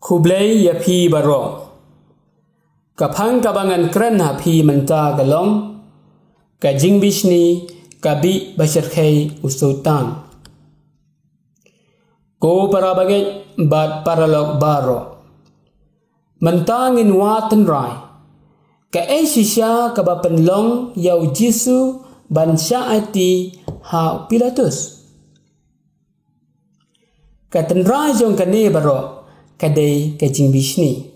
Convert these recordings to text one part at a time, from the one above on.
Kublai ya pi barok. Kapang kabangan keren ha pi menta galong. Kajing bisni kabi basyarkai usultan. Ko para baget bat paralog barok. Mentangin watan rai. Ka sisya ka bapenlong yau Jisu ban syaati ha Pilatus. Ka tenra jong kane barok kadai kajing bisni.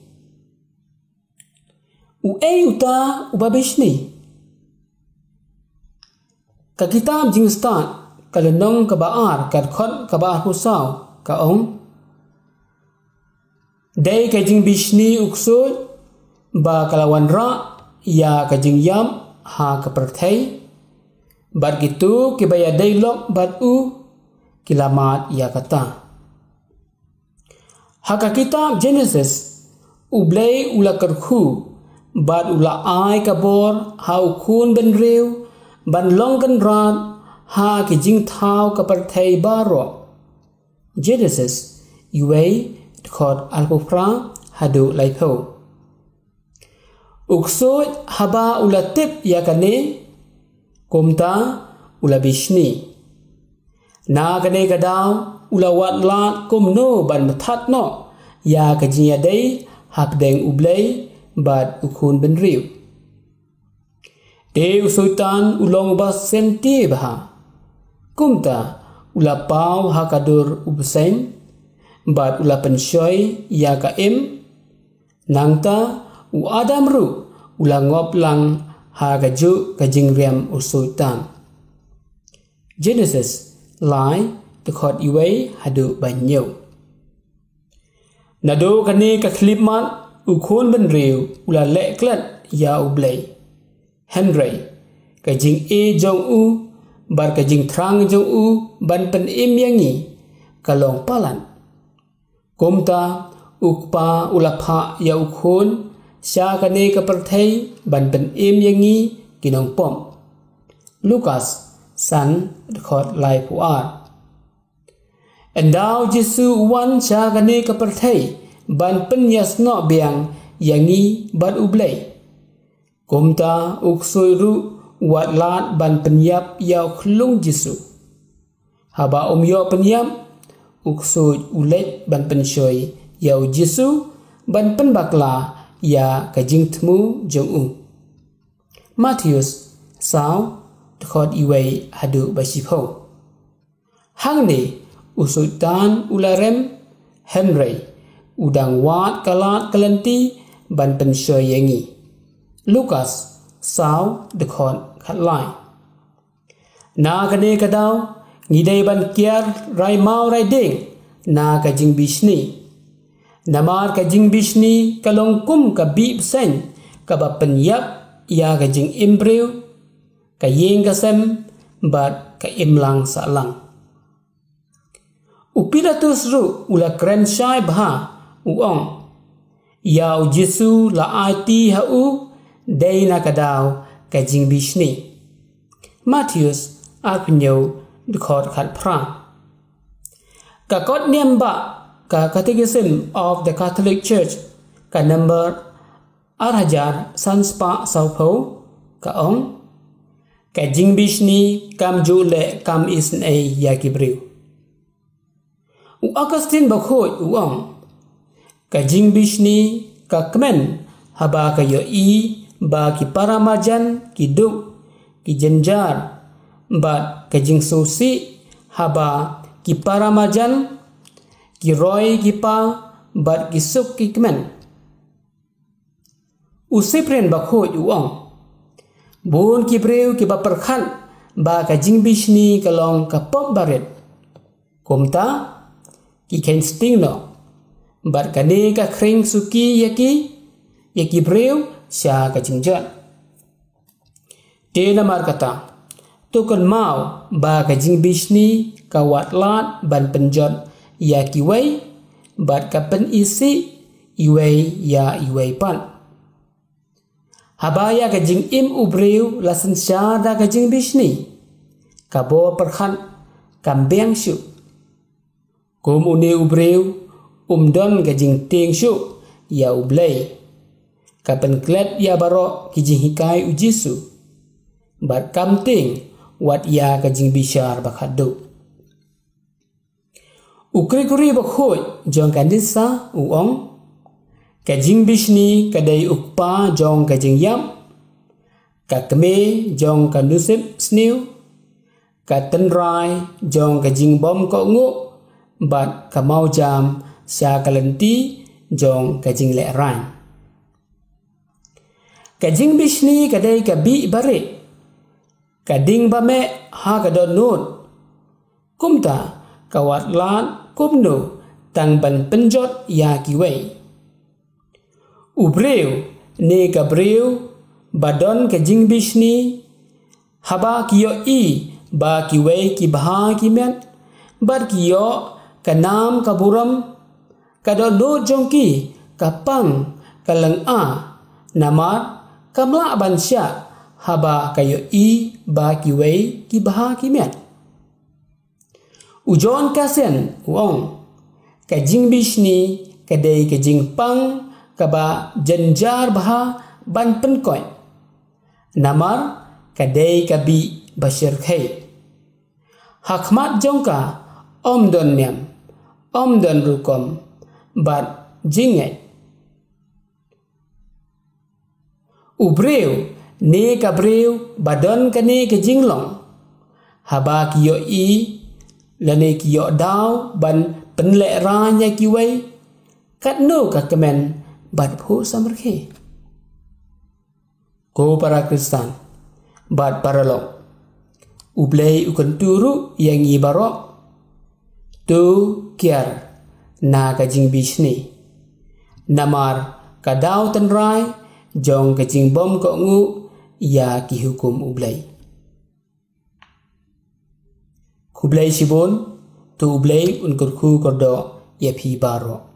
Uta ubabishni. Ka kitab jing start kalenong ka baar kad khot ka baar husaw ka ong. Dai kajing bisni uksud ba kalawan ra ya kajing yam ha kepertai. Bat gitu kibaya dailog bat kilamat ya kata. Haka kitab Genesis ublay ula kerhu bat ula ai kabor ha ukun ben rew ban longkan rat ha kijing thau kepertai baro. Genesis iway khot al-kufra hadu laipo. Uksud haba ula tip ya kane kumta ula bishni. Na kane kadaw ula wat lat kumno ban mathat no ya kajinya day hak deng ublay bat ukun ben riu. De usultan ulong bas senti baha. Kumta ula pau hakadur ubsen bat ula pensyoy ya kaim. Nangta u adam ru ula ngop lang ha kaju kajing riam usultan. Genesis lai tekot iway hadu banyo. Nado kane ka klipmat ukun ben riu ula leklet ya ublay. Henry kajing jong bar kajing trang jong ban pen yangi kalong palan. Kumta ukpa ulapha ya ukun sya kane ka perthai ban pen yangi kinong pom. Lukas san dekot lai puar. Endau Jisu wan sya kane ka perthai ban pen yasno biang yangi bat ublay. Kumta uksoi ru wat lat ban penyap yau klung Jisu. Haba yo penyap uksoi ulet ban pensyoy yau Jisu ban penbakla ya kajing temu jong Matius saw dekot iway hadu basipo. Hang ni usultan ularem Henry udang wat kalat kalenti ban pensyoy yangi. Lukas saw dekot khatlai. Na kane kadaw ngidai ban kiar rai mau rai ding na kajing bisni. Namar kajing bisni kalong kum ka bib sen ka ba penyap ya kajing imbreu ka yeng kasem bat ka imlang salang. Pilatus ru ula kren syai bha uong. Ya Jisu la ati hau day na kadaw kajing bisni. Matius arpenyo dekot khat pra. Kakot niamba ka Catechism of the Catholic Church ka number arhajar sanspa saupo ka ong. Kajing bisni kam jule kam isn ya kibriu. Augustine bakhoi uong. Kajing bisni ka kemen haba kayo ba ki paramajan ki duk ki jenjar bat kajing susi haba ki paramajan ki roy ki pa bat ki suk ki kemen. Usipren bakhoi uong. Bun ki breu ki baperkhan ba kajing bisni kalong ka pop baret. Kumta ki ken sting no. Bat kane ka kring suki yaki breu sya kajing jat. Tena mar kata tukun mau ba kajing bisni ka wat lat ban penjot yaki way bat ka pen isi iway ya iway pan. Habaya kajing ubreu lasan sya da kajing bisni kabo perkhan kambeng syu. Kum une ubreu don kajing ting syuk ya ublay. Kapan klet ya barok kijing hikai ujisu. Bar kamting wat ya kajing bishar bakhadu. Ukri-kuri bakhoj jong kandisa uong. Kajing bishni kadai ukpa jong kajing yam. Kakme jong kandusip sniu. Katenrai jong kajing bom ko ngu. Bat kamau jam sya kalenti jong kajing lek ran. Kajing bishni kadai kabi barik. Kading bame ha kadon nut. Kumta kawat lat kumnu tang ban penjot ya kiwei. Ubreu ne kabreu badon kajing bishni haba kiyo i ba kiwei ki baha kimet bar kiyo kanam kaburam kadon nut jongki kapang kalang a namat kamla bansya haba kayo i ba kiwei ki baha kimet. Ujon kasen uong kajing bishni kadai kajing pang kaba jenjar baha ban penkoy namar kadai kabi bashir khay hakmat jongka don nyam don rukom bat jingay. Ubreu ne kabreu badon kane kajinglong haba kiyo i lane kiyo daw ban penlek ranya kiwei kat no kakemen bat phu samarkhe. Ko para Kristan bat paralok ublei ukon turu yang ibarok tu kiar na kajing bishni namar kadaw tenrai jong kajing bom ko ngu ya ki hukum ublei. Kublai sibon tu ublei unkur ku kordo ya pi baro.